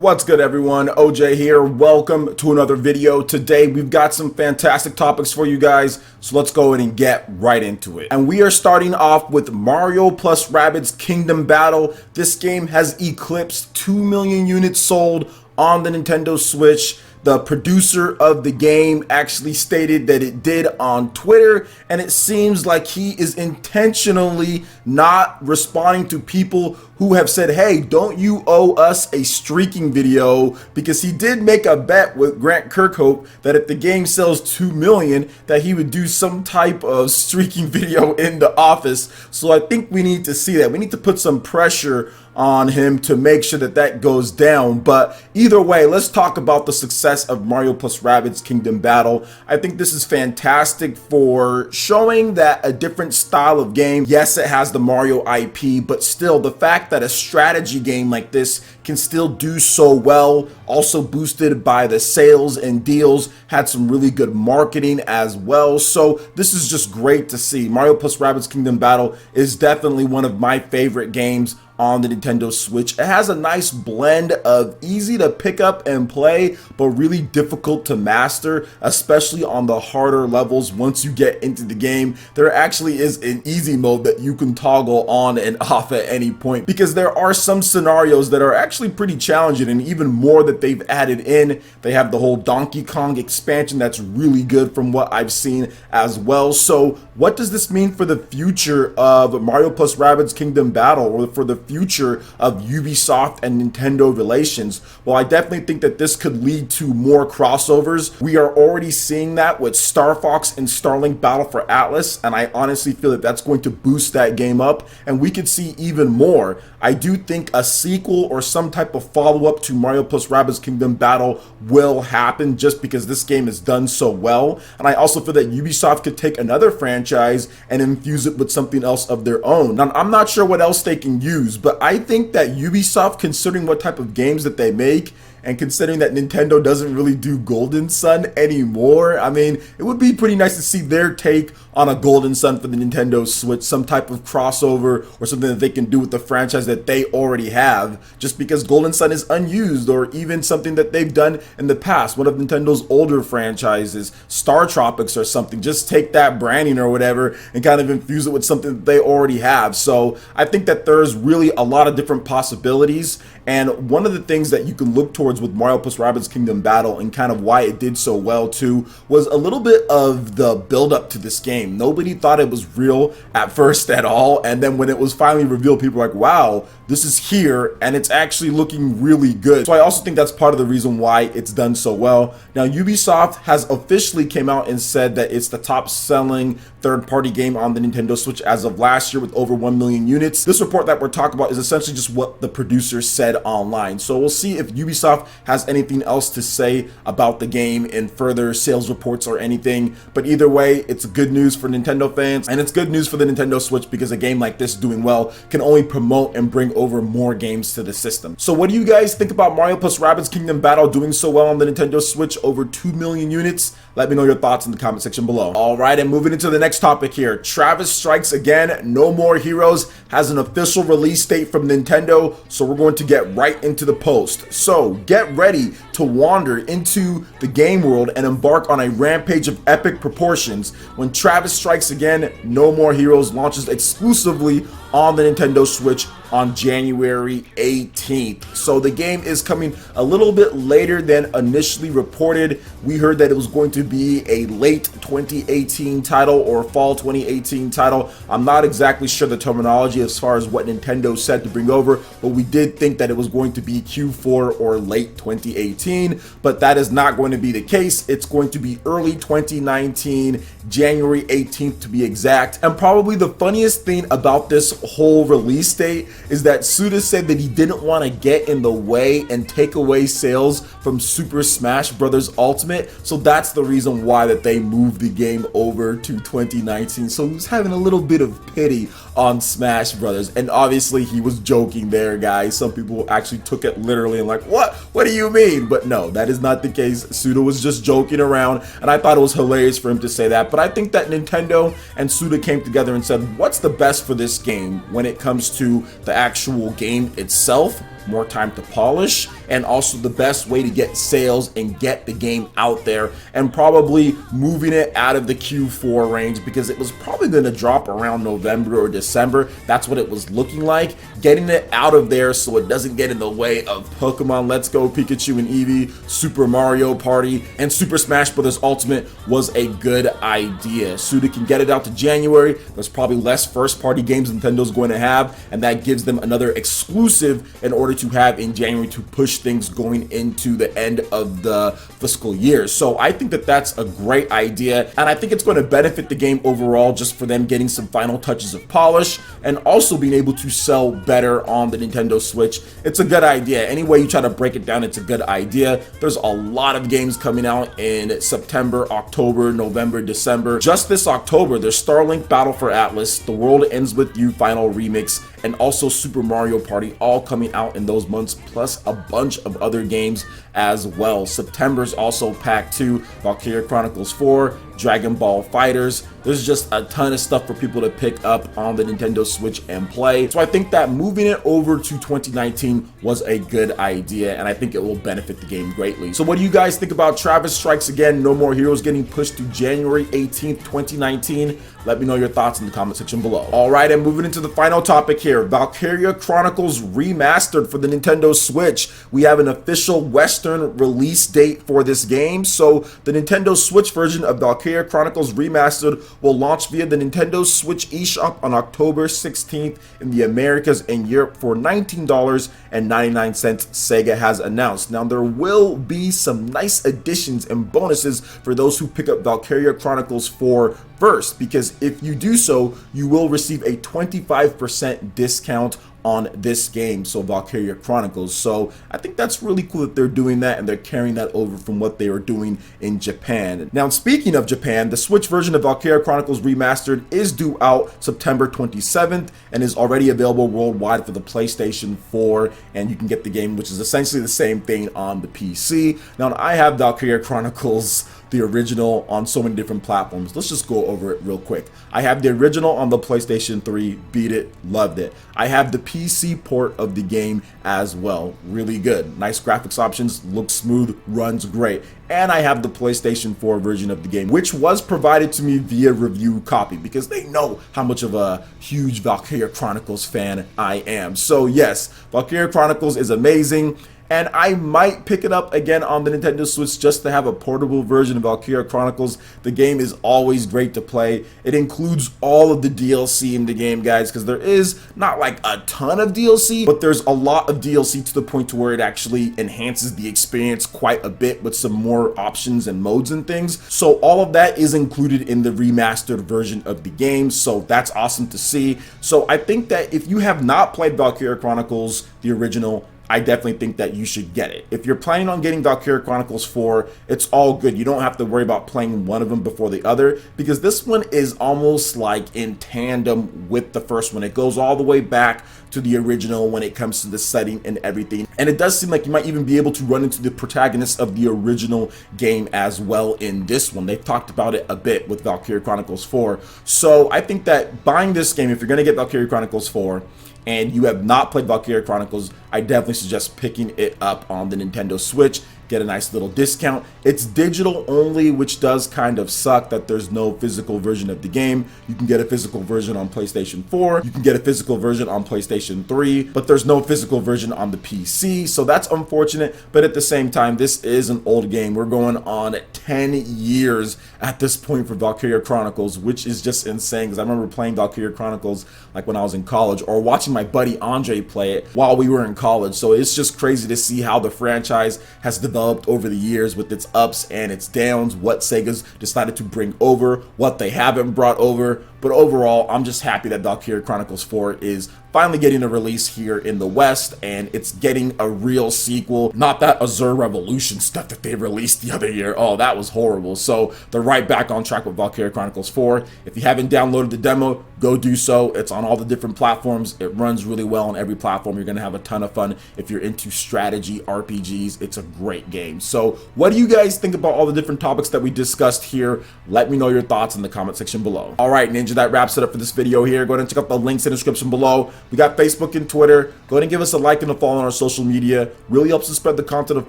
What's good, everyone? OJ here. Welcome to another video. Today we've got some fantastic topics for you guys, so let's go ahead and get right into it. And we are starting off with Mario plus Rabbids Kingdom Battle. This game has eclipsed 2 million units sold on the Nintendo Switch. The producer of the game actually stated that it did on Twitter, and it seems like he is intentionally not responding to people who have said, hey, don't you owe us a streaking video? Because he did make a bet with Grant Kirkhope that if the game sells 2 million, that he would do some type of streaking video in the office. So I think we need to see that. We need to put some pressure on him to make sure that that goes down. But either way, let's talk about the success of Mario plus Rabbids Kingdom Battle. I think this is fantastic for showing that a different style of game. Yes, it has the Mario IP, but still the fact that a strategy game like this can still do so well, also boosted by the sales and deals, had some really good marketing as well. So this is just great to see. Mario plus Rabbids Kingdom Battle is definitely one of my favorite games on the Nintendo Switch. It has a nice blend of easy to pick up and play, but really difficult to master, especially on the harder levels. Once you get into the game, there actually is an easy mode that you can toggle on and off at any point, because there are some scenarios that are actually pretty challenging, and even more that they've added in. They have the whole Donkey Kong expansion that's really good from what I've seen as well. So what does this mean for the future of Mario plus Rabbids Kingdom Battle, or for the future of Ubisoft and Nintendo relations? Well, I definitely think that this could lead to more crossovers. We are already seeing that with Star Fox and Starlink Battle for Atlas, and I honestly feel that that's going to boost that game up, and we could see even more. I do think a sequel or some type of follow-up to Mario plus Rabbids Kingdom Battle will happen, just because this game is done so well. And I also feel that Ubisoft could take another franchise and infuse it with something else of their own. Now, I'm not sure what else they can use, but I think that Ubisoft, considering what type of games that they make, and considering that Nintendo doesn't really do Golden Sun anymore, I mean, it would be pretty nice to see their take on a Golden Sun for the Nintendo Switch, some type of crossover or something that they can do with the franchise that they already have, just because Golden Sun is unused, or even something that they've done in the past, one of Nintendo's older franchises, Star Tropics or something. Just take that branding or whatever and kind of infuse it with something that they already have. So I think that there's really a lot of different possibilities, and one of the things that you can look towards with Mario plus Rabbids Kingdom Battle, and kind of why it did so well too, was a little bit of the build up to this game. Nobody thought it was real at first at all, and then when it was finally revealed, people were like, wow, this is here, and it's actually looking really good. So I also think that's part of the reason why it's done so well. Now, Ubisoft has officially came out and said that it's the top selling third-party game on the Nintendo Switch as of last year, with over 1 million units. This report that we're talking about is essentially just what the producer said online. So we'll see if Ubisoft has anything else to say about the game in further sales reports or anything. But either way, it's good news for Nintendo fans, and it's good news for the Nintendo Switch, because a game like this doing well can only promote and bring over more games to the system. So what do you guys think about Mario plus Rabbids Kingdom Battle doing so well on the Nintendo Switch, over 2 million units? Let me know your thoughts in the comment section below. All right, and moving into the next topic here, Travis Strikes Again, No More Heroes has an official release date from Nintendo, so we're going to get right into the post. So get ready to wander into the game world and embark on a rampage of epic proportions when Travis Strikes Again, No More Heroes launches exclusively on the Nintendo Switch on January 18th. So the game is coming a little bit later than initially reported. We heard that it was going to be a late 2018 title or fall 2018 title. I'm not exactly sure the terminology as far as what Nintendo said to bring over, but we did think that it was going to be Q4 or late 2018, but that is not going to be the case. It's going to be early 2019, January 18th to be exact. And probably the funniest thing about this whole release date is that Suda said that he didn't want to get in the way and take away sales from Super Smash Bros. Ultimate, so that's the reason why that they moved the game over to 2019. So he was having a little bit of pity on Smash Brothers, and obviously he was joking there, guys. Some people actually took it literally and like, what do you mean? But no, that is not the case. Suda was just joking around, and I thought it was hilarious for him to say that. But I think that Nintendo and Suda came together and said, what's the best for this game when it comes to the actual game itself? more time to polish, and also the best way to get sales and get the game out there, and probably moving it out of the Q4 range because it was probably going to drop around November or December. That's what it was looking like. Getting it out of there so it doesn't get in the way of Pokemon Let's Go Pikachu and Eevee, Super Mario Party, and Super Smash Bros. Ultimate was a good idea. So they can get it out to January. There's probably less first-party games Nintendo's going to have, and that gives them another exclusive in order to have in January to push things going into the end of the fiscal year. So I think that that's a great idea, and I think it's going to benefit the game overall just for them getting some final touches of polish and also being able to sell better on the Nintendo Switch. It's a good idea. Any way you try to break it down, it's a good idea. There's a lot of games coming out in September, October, November, December. Just this October, there's Starlink Battle for Atlas, The World Ends With You Final Remix, and also Super Mario Party, all coming out in those months, plus a bunch of other games as well. September's also packed too. Valkyria Chronicles 4, Dragon Ball FighterZ. There's just a ton of stuff for people to pick up on the Nintendo Switch and play. So I think that moving it over to 2019 was a good idea, and I think it will benefit the game greatly. So what do you guys think about Travis Strikes Again, No More Heroes getting pushed to January 18th, 2019? Let me know your thoughts in the comment section below. All right, and moving into the final topic here, Valkyria Chronicles Remastered for the Nintendo Switch. We have an official Western release date for this game. So the Nintendo Switch version of Valkyria Chronicles Remastered will launch via the Nintendo Switch eShop on October 16th in the Americas and Europe for $19.99, Sega has announced. Now, there will be some nice additions and bonuses for those who pick up Valkyria Chronicles 4 first, because if you do so, you will receive a 25% discount on this game, so Valkyria Chronicles. So I think that's really cool that they're doing that, and they're carrying that over from what they were doing in Japan. Now, speaking of Japan, the Switch version of Valkyria Chronicles Remastered is due out September 27th and is already available worldwide for the PlayStation 4, and you can get the game, which is essentially the same thing, on the PC. Now, I have Valkyria Chronicles, the original, on so many different platforms. Let's just go over it real quick. I have the original on the PlayStation 3, beat it, loved it. I have the PC port of the game as well, really good. Nice graphics options, looks smooth, runs great. And I have the PlayStation 4 version of the game, which was provided to me via review copy because they know how much of a huge Valkyria Chronicles fan I am. So yes, Valkyria Chronicles is amazing. And I might pick it up again on the Nintendo Switch just to have a portable version of Valkyria Chronicles. The game is always great to play. It includes all of the DLC in the game, guys, because there is not like a ton of DLC, but there's a lot of DLC to the point to where it actually enhances the experience quite a bit with some more options and modes and things. So all of that is included in the remastered version of the game, so that's awesome to see. So I think that if you have not played Valkyria Chronicles, the original, I definitely think that you should get it. If you're planning on getting Valkyria Chronicles 4, it's all good. You don't have to worry about playing one of them before the other, because this one is almost like in tandem with the first one. It goes all the way back to the original when it comes to the setting and everything. And it does seem like you might even be able to run into the protagonist of the original game as well in this one. They've talked about it a bit with Valkyria Chronicles 4. So I think that buying this game, if you're going to get Valkyria Chronicles 4, and you have not played Valkyria Chronicles, I definitely suggest picking it up on the Nintendo Switch. Get a nice little discount. It's digital only, which does kind of suck that there's no physical version of the game. You can get a physical version on PlayStation 4, you can get a physical version on PlayStation 3, but there's no physical version on the PC, so that's unfortunate. But at the same time, this is an old game. We're going on 10 years at this point for Valkyria Chronicles, which is just insane, because I remember playing Valkyria Chronicles like when I was in college, or watching my buddy Andre play it while we were in college. So it's just crazy to see how the franchise has developed over the years with its ups and its downs, what Sega's decided to bring over, what they haven't brought over. But overall, I'm just happy that Valkyria Chronicles 4 is finally getting a release here in the West, and it's getting a real sequel, not that Azure Revolution stuff that they released the other year. Oh, that was horrible. So they're right back on track with Valkyria Chronicles 4. If you haven't downloaded the demo, go do so. It's on all the different platforms. It runs really well on every platform. You're going to have a ton of fun if you're into strategy RPGs. It's a great game. So what do you guys think about all the different topics that we discussed here? Let me know your thoughts in the comment section below. All right, Ninja page, and that wraps it up for this video here. Go ahead and check out the links in the description below. We got Facebook and Twitter. Go ahead and give us a like and a follow on our social media. Really helps us spread the content of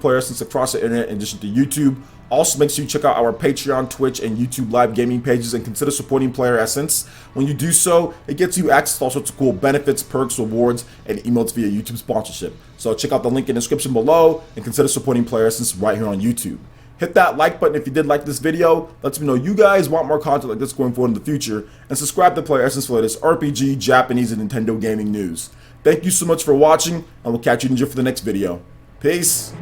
PlayerEssence across the internet in addition to YouTube. Also, make sure you check out our Patreon, Twitch, and YouTube live gaming pages and consider supporting PlayerEssence. When you do so, it gets you access to all sorts of cool benefits, perks, rewards, and emotes via YouTube sponsorship. So check out the link in the description below and consider supporting PlayerEssence right here on YouTube. Hit that like button if you did like this video. Lets me know you guys want more content like this going forward in the future. And subscribe to PlayerEssence for the latest RPG, Japanese, and Nintendo gaming news. Thank you so much for watching, and we'll catch you for the next video. Peace.